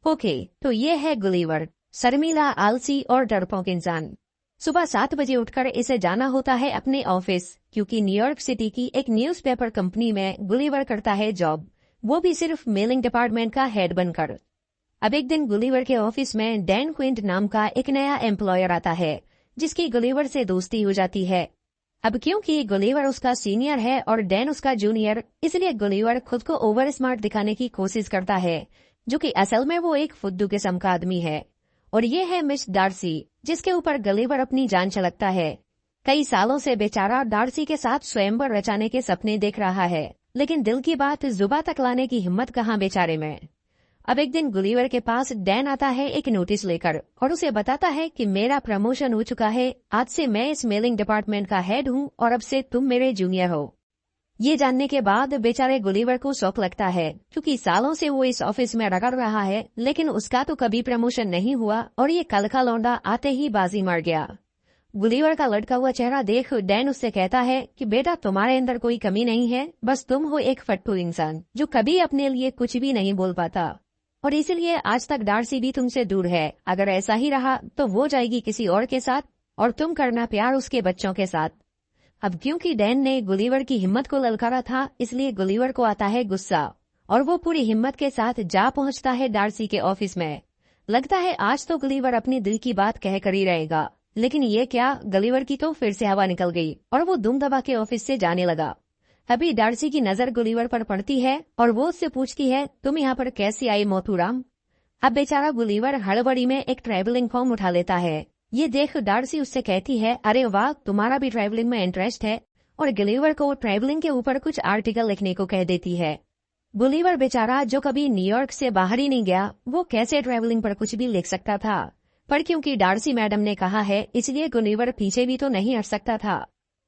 Okay, तो ये है गुलिवर, शर्मीला, आलसी और डरपोक इंसान। सुबह 7 बजे उठकर इसे जाना होता है अपने ऑफिस, क्योंकि न्यूयॉर्क सिटी की एक न्यूज़पेपर कंपनी में गुलिवर करता है जॉब, वो भी सिर्फ मेलिंग डिपार्टमेंट का हेड बनकर। अब एक दिन गुलिवर के ऑफिस में डैन क्विंट नाम का एक नया एम्प्लॉयर आता है, जिसकी गुलिवर से दोस्ती हो जाती है। अब क्योंकि गुलिवर उसका सीनियर है और डैन उसका जूनियर, इसलिए गुलिवर खुद को ओवर स्मार्ट दिखाने की कोशिश करता है, जो कि असल में वो एक फुद्दू किस्म का आदमी है। और ये है मिस डार्सी, जिसके ऊपर गुलिवर अपनी जान छलकता है। कई सालों से बेचारा डार्सी के साथ स्वयंवर रचाने के सपने देख रहा है, लेकिन दिल की बात जुबां तक लाने की हिम्मत कहाँ बेचारे में। अब एक दिन गुलिवर के पास डैन आता है एक नोटिस लेकर और उसे बताता है कि मेरा प्रमोशन हो चुका है, आज से मैं इस मेलिंग डिपार्टमेंट का हेड हूँ और अब से तुम मेरे जूनियर हो। ये जानने के बाद बेचारे गुलिवर को शौक लगता है, क्योंकि सालों से वो इस ऑफिस में रगड़ रहा है, लेकिन उसका तो कभी प्रमोशन नहीं हुआ और ये कल का लौंडा आते ही बाजी मार गया। गुलिवर का लटका हुआ चेहरा देख डैन उससे कहता है कि बेटा, तुम्हारे अंदर कोई कमी नहीं है, बस तुम हो एक फट्टू इंसान जो कभी अपने लिए कुछ भी नहीं बोल पाता, और इसीलिए आज तक डार्सी भी तुमसे दूर है। अगर ऐसा ही रहा तो वो जाएगी किसी और के साथ और तुम करना प्यार उसके बच्चों के साथ। अब क्योंकि डैन ने गुलिवर की हिम्मत को ललकारा था, इसलिए गुलिवर को आता है गुस्सा और वो पूरी हिम्मत के साथ जा पहुंचता है डार्सी के ऑफिस में। लगता है आज तो गुलिवर अपने दिल की बात कह कर ही रहेगा, लेकिन ये क्या, गुलिवर की तो फिर से हवा निकल गई और वो दुम दबा के ऑफिस से जाने लगा। अभी डार्सी की नजर गुलिवर पर पड़ती है और वो उससे पूछती है, तुम यहाँ पर कैसी आई मोथूराम। अब बेचारा गुलिवर हड़बड़ी में एक ट्रैवलिंग फॉर्म उठा लेता है। ये देख डार्सी उससे कहती है, अरे वाह, तुम्हारा भी ट्रैवलिंग में इंटरेस्ट है, और गुलिवर को ट्रैवलिंग के ऊपर कुछ आर्टिकल लिखने को कह देती है। गुलिवर बेचारा, जो कभी न्यूयॉर्क से बाहर ही नहीं गया, वो कैसे ट्रैवलिंग पर कुछ भी लिख सकता था, पर क्योंकि डार्सी मैडम ने कहा है, इसलिए गुलिवर पीछे भी तो नहीं हट सकता था।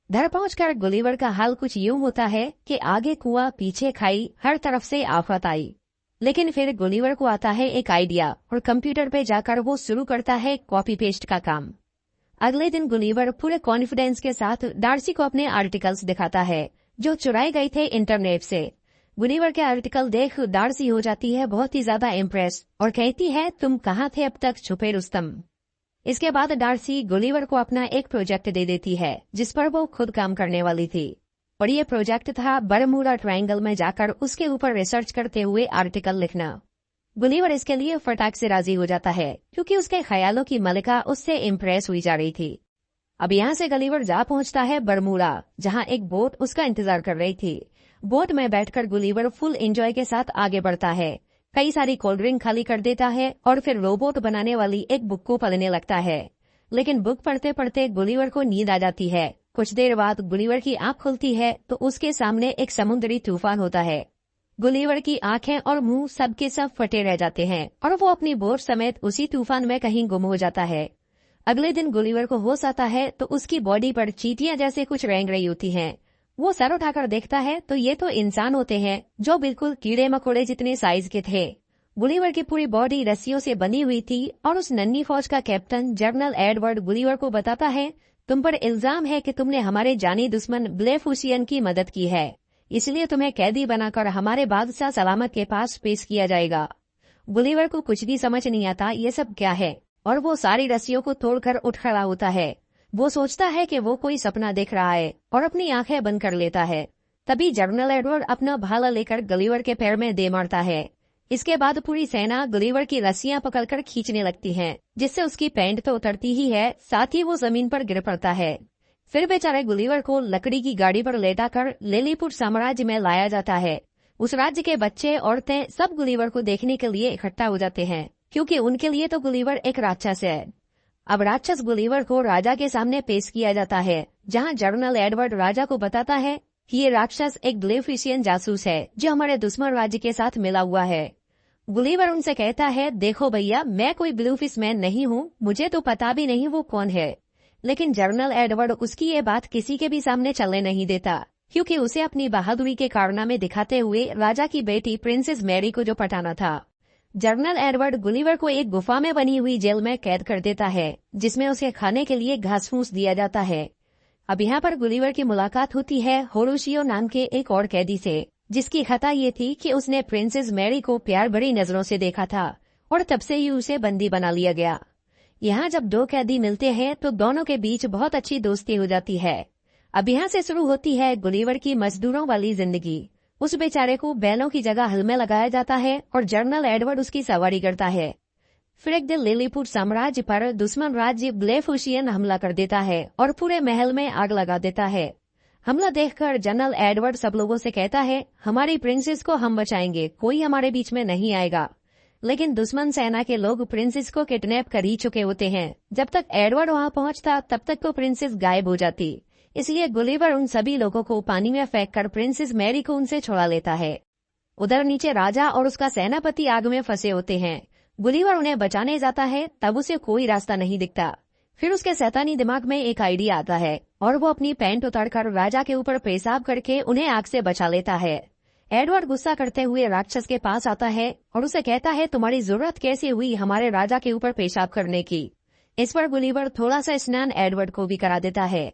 घर पहुंचकर गुलिवर का हाल कुछ यूं होता है कि आगे कुआं पीछे खाई, हर तरफ से आफत आई। लेकिन फिर गुलिवर को आता है एक आइडिया और कंप्यूटर पे जाकर वो शुरू करता है कॉपी पेस्ट का काम। अगले दिन गुलिवर पूरे कॉन्फिडेंस के साथ डार्सी को अपने आर्टिकल्स दिखाता है, जो चुराए गए थे इंटरनेट से। गुलिवर के आर्टिकल देख डार्सी हो जाती है बहुत ही ज्यादा इम्प्रेस और कहती है, तुम कहाँ थे अब तक छुपे रुस्तम। इसके बाद डार्सी गुलिवर को अपना एक प्रोजेक्ट दे देती है, जिस पर वो खुद काम करने वाली थी, और ये प्रोजेक्ट था बरमूडा ट्रायंगल में जाकर उसके ऊपर रिसर्च करते हुए आर्टिकल लिखना। गुलिवर इसके लिए फटाक से राजी हो जाता है, क्योंकि उसके ख्यालों की मलिका उससे इम्प्रेस हुई जा रही थी। अब यहाँ से गुलिवर जा पहुंचता है बरमूडा, जहाँ एक बोट उसका इंतजार कर रही थी। बोट में बैठकर गुलिवर फुल एंजॉय के साथ आगे बढ़ता है, कई सारी कोल्ड ड्रिंक खाली कर देता है और फिर रोबोट बनाने वाली एक बुक को पढ़ने लगता है। लेकिन बुक पढ़ते पढ़ते गुलिवर को नींद आ जाती है। कुछ देर बाद गुलिवर की आंख खुलती है तो उसके सामने एक समुद्री तूफान होता है। गुलिवर की आंखें और मुंह सबके सब फटे रह जाते हैं और वो अपनी बोट समेत उसी तूफान में कहीं गुम हो जाता है। अगले दिन गुलिवर को होश आता है तो उसकी बॉडी पर चींटियां जैसे कुछ रेंग रही होती हैं। वो सर उठाकर देखता है तो ये तो इंसान होते हैं, जो बिल्कुल कीड़े मकोड़े जितने साइज के थे। गुलिवर की पूरी बॉडी रस्सियों से बनी हुई थी और उस नन्ही फौज का कैप्टन जनरल एडवर्ड गुलिवर को बताता है, तुम पर इल्जाम है कि तुमने हमारे जानी दुश्मन ब्लेफुसियन की मदद की है, इसलिए तुम्हें कैदी बनाकर हमारे बादशाह सलामत के पास पेश किया जाएगा। गुलिवर को कुछ भी समझ नहीं आता ये सब क्या है, और वो सारी रस्सियों को तोड़कर उठ खड़ा होता है। वो सोचता है कि वो कोई सपना देख रहा है और अपनी आंखें बंद कर लेता है। तभी जनरल एडवर्ड अपना भाला लेकर गुलिवर के पैर में दे मारता है। इसके बाद पूरी सेना गुलिवर की रस्सियां पकड़कर खींचने लगती है, जिससे उसकी पैंट तो उतरती ही है, साथ ही वो जमीन पर गिर पड़ता है। फिर बेचारे गुलिवर को लकड़ी की गाड़ी पर लेटाकर लिलीपुट साम्राज्य में लाया जाता है। उस राज्य के बच्चे, औरतें सब गुलिवर को देखने के लिए इकट्ठा हो जाते हैं, क्योंकि उनके लिए तो गुलिवर एक राक्षस है। अब राक्षस गुलिवर को राजा के सामने पेश किया जाता है, जहां जनरल एडवर्ड राजा को बताता है कि ये राक्षस एक ब्लेफिशियन जासूस है, जो हमारे दुश्मन राज्य के साथ मिला हुआ है। गुलिवर उनसे कहता है, देखो भैया, मैं कोई ब्लूफिश मैन नहीं हूँ, मुझे तो पता भी नहीं वो कौन है। लेकिन जनरल एडवर्ड उसकी ये बात किसी के भी सामने चलने नहीं देता, क्योंकि उसे अपनी बहादुरी के कारनामे दिखाते हुए राजा की बेटी प्रिंसेस मैरी को जो पटाना था। जनरल एडवर्ड गुलिवर को एक गुफा में बनी हुई जेल में कैद कर देता है, जिसमें उसे खाने के लिए घास फूस दिया जाता है। अब यहाँ पर गुलिवर की मुलाकात होती है होरोशियो नाम के एक और कैदी से, जिसकी खता ये थी कि उसने प्रिंसेस मैरी को प्यार भरी नजरों से देखा था और तब से ही उसे बंदी बना लिया गया। यहाँ जब दो कैदी मिलते हैं तो दोनों के बीच बहुत अच्छी दोस्ती हो जाती है। अब यहाँ से शुरू होती है गुलिवर की मजदूरों वाली जिंदगी। उस बेचारे को बैलों की जगह हल में लगाया जाता है और जनरल एडवर्ड उसकी सवारी करता है। फिर एक दिन लिलीपुट साम्राज्य पर दुश्मन राज्य ब्लेफुशियन हमला कर देता है और पूरे महल में आग लगा देता है। हमला देखकर जनरल एडवर्ड सब लोगों से कहता है, हमारी प्रिंसेस को हम बचाएंगे, कोई हमारे बीच में नहीं आएगा। लेकिन दुश्मन सेना के लोग प्रिंसेस को किडनैप कर ही चुके होते हैं। जब तक एडवर्ड वहां पहुंचता तब तक तो प्रिंसेस गायब हो जाती। इसलिए गुलिवर उन सभी लोगों को पानी में फेंककर प्रिंसेस मैरी को उनसे छुड़ा लेता है। उधर नीचे राजा और उसका सेनापति आग में फंसे होते हैं। गुलिवर उन्हें बचाने जाता है, तब उसे कोई रास्ता नहीं दिखता। फिर उसके शैतानी दिमाग में एक आइडिया आता है और वो अपनी पैंट उतारकर राजा के ऊपर पेशाब करके उन्हें आग से बचा लेता है। एडवर्ड गुस्सा करते हुए राक्षस के पास आता है और उसे कहता है, तुम्हारी जरूरत कैसे हुई हमारे राजा के ऊपर पेशाब करने की। इस पर गुलिवर थोड़ा सा स्नान एडवर्ड को भी करा देता है।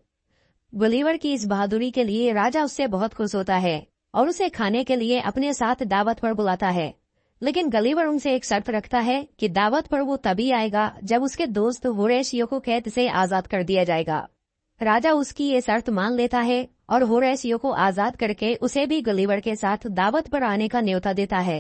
गुलिवर की इस बहादुरी के लिए राजा उससे बहुत खुश होता है और उसे खाने के लिए अपने साथ दावत पर बुलाता है। लेकिन गुलिवर उनसे एक शर्त रखता है कि दावत पर वो तभी आएगा जब उसके दोस्त होरेशियो को कैद से आजाद कर दिया जाएगा। राजा उसकी ये शर्त मान लेता है और होरेशियो को आजाद करके उसे भी गुलिवर के साथ दावत पर आने का न्योता देता है।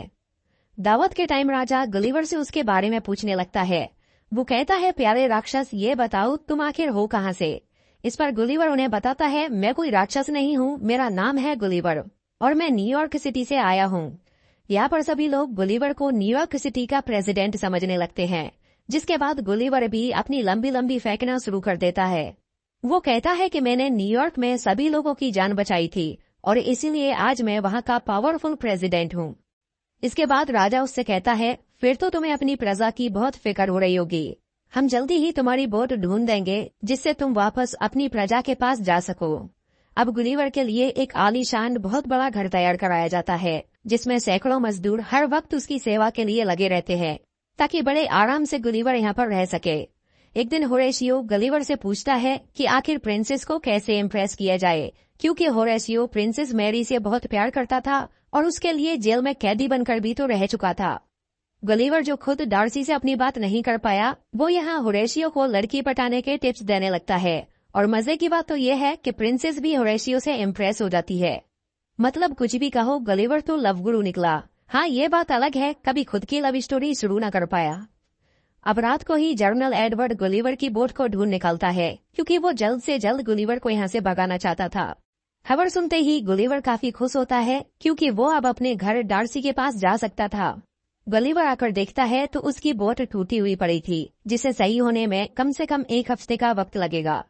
दावत के टाइम राजा गुलिवर से उसके बारे में पूछने लगता है। वो कहता है, प्यारे राक्षस, ये बताओ तुम आखिर हो कहाँ से। इस पर गुलिवर उन्हें बताता है, मैं कोई राक्षस नहीं हूँ, मेरा नाम है गुलिवर और मैं न्यूयॉर्क सिटी से आया हूँ। यहाँ पर सभी लोग गुलिवर को न्यूयॉर्क सिटी का प्रेसिडेंट समझने लगते हैं। जिसके बाद गुलिवर भी अपनी लंबी लंबी फेंकना शुरू कर देता है। वो कहता है कि मैंने न्यूयॉर्क में सभी लोगों की जान बचाई थी और इसीलिए आज मैं वहाँ का पावरफुल प्रेसिडेंट हूँ। इसके बाद राजा उससे कहता है, फिर तो तुम्हें अपनी प्रजा की बहुत फिक्र हो रही होगी। हम जल्दी ही तुम्हारी बोट ढूंढ देंगे जिससे तुम वापस अपनी प्रजा के पास जा सको। अब गुलिवर के लिए एक आलीशान बहुत बड़ा घर तैयार कराया जाता है जिसमें सैकड़ों मजदूर हर वक्त उसकी सेवा के लिए लगे रहते हैं ताकि बड़े आराम से गुलिवर यहाँ पर रह सके। एक दिन होरेशियो गुलिवर से पूछता है कि आखिर प्रिंसेस को कैसे इम्प्रेस किया जाए, क्योंकि होरेशियो प्रिंसेस मैरी से बहुत प्यार करता था और उसके लिए जेल में कैदी बनकर भी तो रह चुका था। गुलिवर जो खुद डार्सी से अपनी बात नहीं कर पाया, वो यहाँ होरेशियो को लड़की पटाने के टिप्स देने लगता है। और मजे की बात तो ये है कि प्रिंसेस भी होरेशियो से इम्प्रेस हो जाती है। मतलब कुछ भी कहो, गुलिवर तो लव गुरु निकला। हाँ, ये बात अलग है कभी खुद की लव स्टोरी शुरू न कर पाया। अब रात को ही जनरल एडवर्ड गुलिवर की बोट को ढूंढ निकालता है क्योंकि वो जल्द से जल्द गुलिवर को यहाँ से भगाना चाहता था। खबर सुनते ही गुलिवर काफी खुश होता है क्योंकि वो अब अपने घर डार्सी के पास जा सकता था। गुलिवर आकर देखता है तो उसकी बोट टूटी हुई पड़ी थी जिसे सही होने में कम से कम 1 हफ्ते का वक्त लगेगा।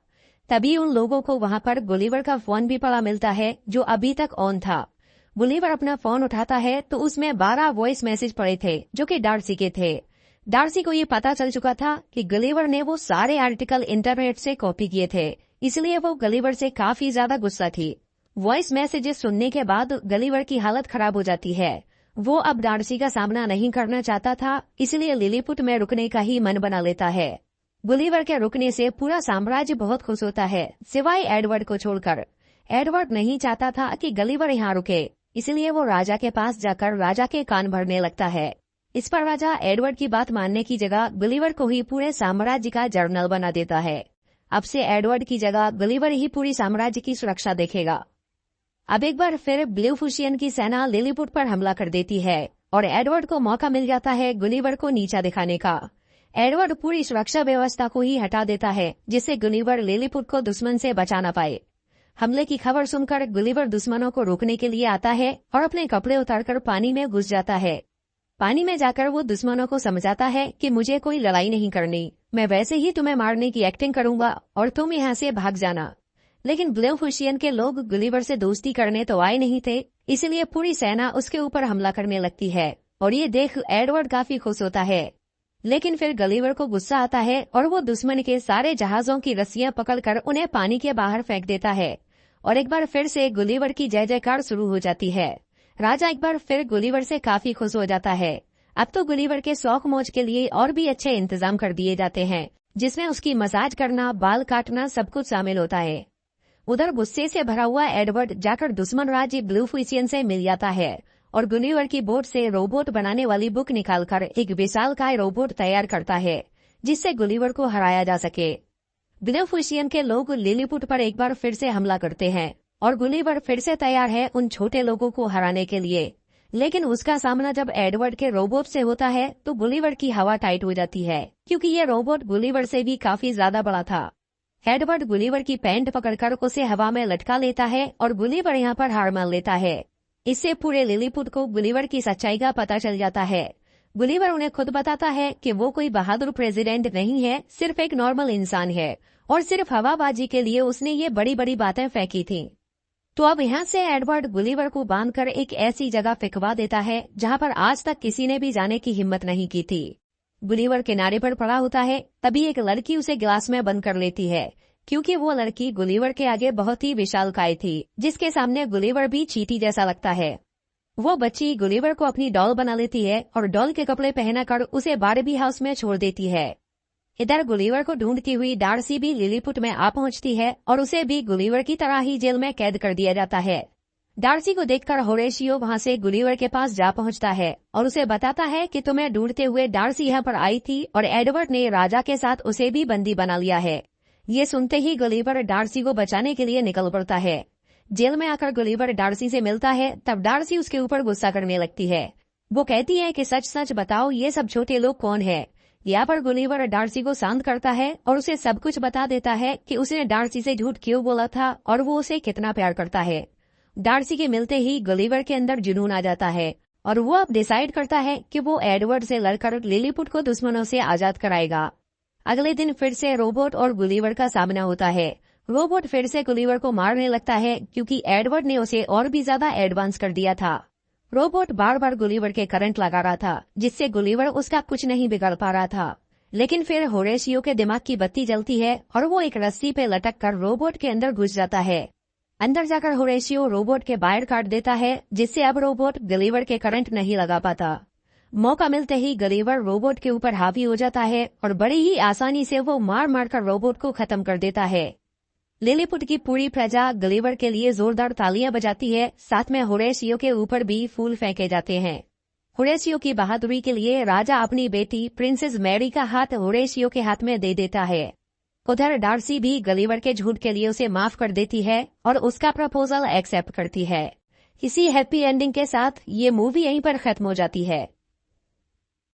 तभी उन लोगों को वहाँ पर गुलिवर का फोन भी पड़ा मिलता है जो अभी तक ऑन था। गुलिवर अपना फोन उठाता है तो उसमें 12 वॉइस मैसेज पड़े थे जो कि डार्सी के थे। डार्सी को ये पता चल चुका था कि गुलिवर ने वो सारे आर्टिकल इंटरनेट से कॉपी किए थे, इसलिए वो गुलिवर से काफी ज्यादा गुस्सा थी। वॉइस मैसेजेस सुनने के बाद गुलिवर की हालत खराब हो जाती है। वो अब डार्सी का सामना नहीं करना चाहता था, इसलिए लिलीपुट में रुकने का ही मन बना लेता है। गुलिवर के रुकने से पूरा साम्राज्य बहुत खुश होता है सिवाय एडवर्ड को छोड़कर। एडवर्ड नहीं चाहता था कि गुलिवर यहाँ रुके, इसलिए वो राजा के पास जाकर राजा के कान भरने लगता है। इस पर राजा एडवर्ड की बात मानने की जगह गुलिवर को ही पूरे साम्राज्य का जनरल बना देता है। अब से एडवर्ड की जगह गुलिवर ही पूरी साम्राज्य की सुरक्षा देखेगा। अब एक बार फिर ब्लेफुशियन की सेना लिलीपुट पर हमला कर देती है और एडवर्ड को मौका मिल जाता है गुलिवर को नीचा दिखाने का। एडवर्ड पूरी सुरक्षा व्यवस्था को ही हटा देता है जिससे गुलिवर लिलीपुट को दुश्मन से बचा न पाए। हमले की खबर सुनकर गुलिवर दुश्मनों को रोकने के लिए आता है और अपने कपड़े उतारकर पानी में घुस जाता है। पानी में जाकर वो दुश्मनों को समझाता है कि मुझे कोई लड़ाई नहीं करनी, मैं वैसे ही तुम्हें मारने की एक्टिंग करूंगा और तुम यहाँ से भाग जाना। लेकिन ब्लेफुशियन के लोग गुलिवर से दोस्ती करने तो आए नहीं थे, इसलिए पूरी सेना उसके ऊपर हमला करने लगती है और ये देख एडवर्ड काफी खुश होता है। लेकिन फिर गुलिवर को गुस्सा आता है और वो दुश्मन के सारे जहाजों की रस्सियां पकड़कर उन्हें पानी के बाहर फेंक देता है और एक बार फिर से गुलिवर की जय जयकार शुरू हो जाती है। राजा एक बार फिर गुलिवर से काफी खुश हो जाता है। अब तो गुलिवर के शौक मौज के लिए और भी अच्छे इंतजाम कर दिए जाते हैं जिसमें उसकी मसाज करना, बाल काटना सब कुछ शामिल होता है। उधर गुस्से से भरा हुआ एडवर्ड जाकर दुश्मन राज्य ब्लेफुशियन से मिल जाता है और गुलिवर की बोट से रोबोट बनाने वाली बुक निकालकर एक विशालकाय रोबोट तैयार करता है जिससे गुलिवर को हराया जा सके। ग्लेफुशियन के लोग लिलीपुट पर एक बार फिर से हमला करते हैं और गुलिवर फिर से तैयार है उन छोटे लोगों को हराने के लिए। लेकिन उसका सामना जब एडवर्ड के रोबोट से होता है तो गुलिवर की हवा टाइट हो जाती है क्योंकि ये रोबोट गुलिवर से भी काफी ज्यादा बड़ा था। एडवर्ड गुलिवर की पैंट पकड़कर उसे हवा में लटका लेता है और गुलिवर यहाँ पर हार मान लेता है। इससे पूरे लिलीपुट को गुलिवर की सच्चाई का पता चल जाता है। गुलिवर उन्हें खुद बताता है कि वो कोई बहादुर प्रेसिडेंट नहीं है, सिर्फ एक नॉर्मल इंसान है और सिर्फ हवाबाजी के लिए उसने ये बड़ी बड़ी बातें फेंकी थी। तो अब यहाँ से एडवर्ड गुलिवर को बांधकर एक ऐसी जगह फेंकवा देता है जहाँ पर आज तक किसी ने भी जाने की हिम्मत नहीं की थी। गुलिवर किनारे पर पड़ा होता है, तभी एक लड़की उसे गिलास में बंद कर लेती है क्योंकि वो लड़की गुलिवर के आगे बहुत ही विशालकाय थी जिसके सामने गुलिवर भी चींटी जैसा लगता है। वो बच्ची गुलिवर को अपनी डॉल बना लेती है और डॉल के कपड़े पहनाकर उसे बारबी हाउस में छोड़ देती है। इधर गुलिवर को ढूंढती हुई डार्सी भी लिलीपुट में आ पहुंचती है और उसे भी गुलिवर की तरह ही जेल में कैद कर दिया जाता है। डार्सी को देखकर होरेशियो वहां से गुलिवर के पास जा पहुंचता है और उसे बताता है कि तुम्हें ढूंढते हुए डार्सी यहाँ पर आई थी और एडवर्ड ने राजा के साथ उसे भी बंदी बना लिया है। ये सुनते ही गुलिवर डार्सी को बचाने के लिए निकल पड़ता है। जेल में आकर गुलिवर डार्सी से मिलता है, तब डार्सी उसके ऊपर गुस्सा करने लगती है। वो कहती है कि सच सच बताओ ये सब छोटे लोग कौन है। यहाँ पर गुलिवर डार्सी को शांत करता है और उसे सब कुछ बता देता है कि उसने डार्सी से झूठ क्यों बोला था और वो उसे कितना प्यार करता है। डार्सी के मिलते ही गुलिवर के अंदर जुनून आ जाता है और वो अब डिसाइड करता है कि वो एडवर्ड से लड़कर लिलीपुट को दुश्मनों से आजाद कराएगा। अगले दिन फिर से रोबोट और गुलिवर का सामना होता है। रोबोट फिर से गुलिवर को मारने लगता है क्योंकि एडवर्ड ने उसे और भी ज्यादा एडवांस कर दिया था। रोबोट बार बार गुलिवर के करंट लगा रहा था जिससे गुलिवर उसका कुछ नहीं बिगाड़ पा रहा था। लेकिन फिर होरेशियो के दिमाग की बत्ती जलती है और वो एक रस्सी पे लटक कर रोबोट के अंदर घुस जाता है। अंदर जाकर होरेशियो रोबोट के वायर काट देता है जिससे अब रोबोट गुलिवर के करंट नहीं लगा पाता। मौका मिलते ही गुलिवर रोबोट के ऊपर हावी हो जाता है और बड़ी ही आसानी से वो मार मार कर रोबोट को खत्म कर देता है। लिलीपुट की पूरी प्रजा गुलिवर के लिए जोरदार तालियां बजाती है, साथ में होरेशियो के ऊपर भी फूल फेंके जाते हैं। होरेशियो की बहादुरी के लिए राजा अपनी बेटी प्रिंसेस मैरी का हाथ होरेशियो के हाथ में दे देता है। उधर डार्सी भी गुलिवर के झूठ के लिए उसे माफ कर देती है और उसका प्रपोजल एक्सेप्ट करती है। इसी हैप्पी एंडिंग के साथ ये मूवी यहीं पर खत्म हो जाती है।